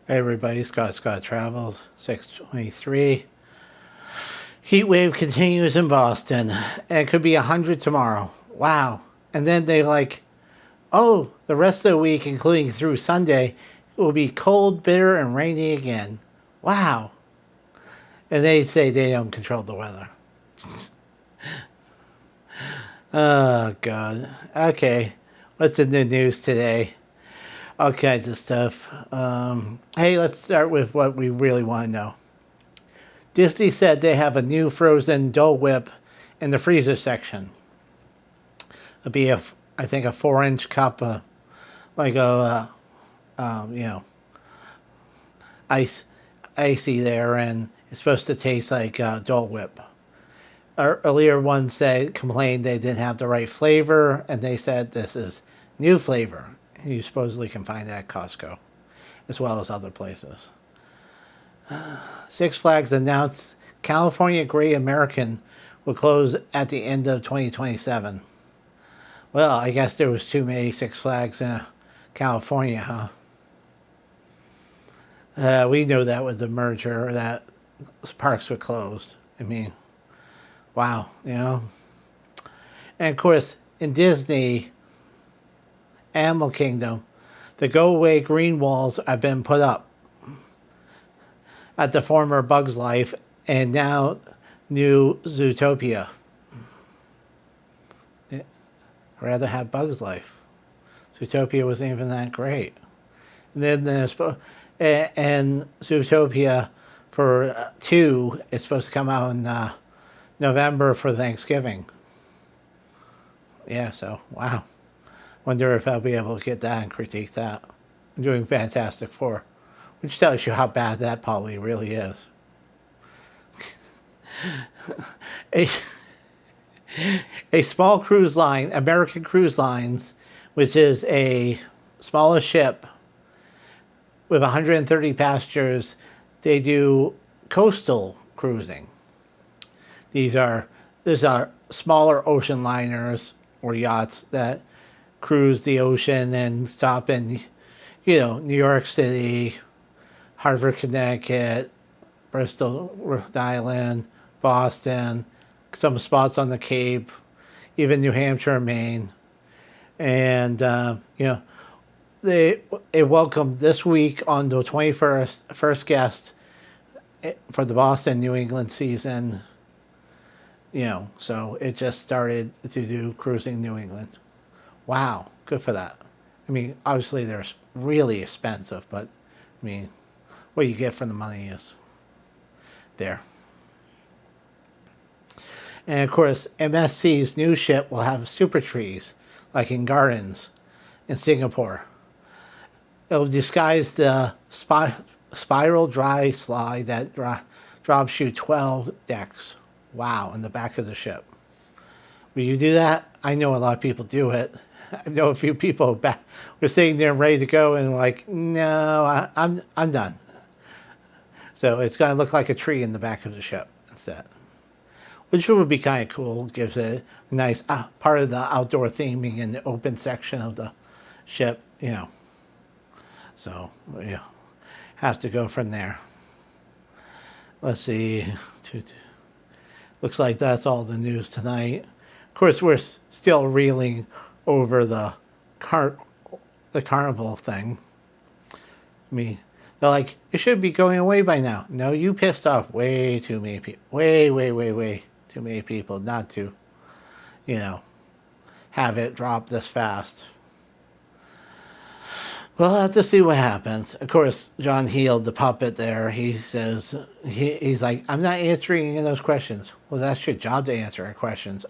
Hey everybody, Scott Travels, 623. Heat wave continues in Boston, and it could be 100 tomorrow. Wow. And then they the rest of the week, including through Sunday, it will be cold, bitter, and rainy again. Wow. And they say they don't control the weather. Oh, God. Okay. What's in the news today? All kinds of stuff. Hey, let's start with what we really want to know. Disney said they have a new frozen Dole Whip in the freezer section. It'll be I think a 4-inch cup, like a, ice, icy there, and it's supposed to taste like Dole Whip. Earlier ones complained they didn't have the right flavor, and they said this is new flavor. You supposedly can find it at Costco, as well as other places. Six Flags announced California Great American will close at the end of 2027. Well, I guess there was too many Six Flags in California, huh? We know that with the merger that parks were closed. I mean, wow, And of course, in Disney, Animal Kingdom, the go-away green walls have been put up at the former Bugs Life and now new Zootopia. I'd rather have Bugs Life. Zootopia wasn't even that great. And then there's and Zootopia for 2 is supposed to come out in November for Thanksgiving. Yeah, so wow. Wonder if I'll be able to get that and critique that. I'm doing Fantastic Four, which tells you how bad that probably really is. a small cruise line, American Cruise Lines, which is a smaller ship with 130 passengers, they do coastal cruising. These are smaller ocean liners or yachts that cruise the ocean and stop in, New York City, Hartford, Connecticut, Bristol, Rhode Island, Boston, some spots on the Cape, even New Hampshire and Maine. And, they welcomed this week on the 21st, first guest for the Boston New England season. So it just started to do cruising New England. Wow, good for that. I mean, obviously they're really expensive, but I mean, what you get for the money is there. And of course, MSC's new ship will have super trees, like in gardens in Singapore. It'll disguise the spiral dry slide that drops you 12 decks. Wow, in the back of the ship. Will you do that? I know a lot of people do it. I know a few people were sitting there ready to go and like, no, I'm done. So it's going to look like a tree in the back of the ship instead, which would be kind of cool. Gives it a nice part of the outdoor theming in the open section of the ship, So, have to go from there. Let's see. Looks like that's all the news tonight. Of course, we're still reeling over the carnival thing. I mean, they're like, it should be going away by now. No, you pissed off way too many people. Way too many people not to, have it drop this fast. We'll have to see what happens. Of course, John Heald, the puppet there, he says, he's like, I'm not answering any of those questions. Well, that's your job to answer our questions.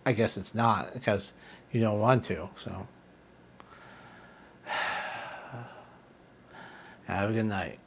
I guess it's not, because you don't want to, so. Have a good night.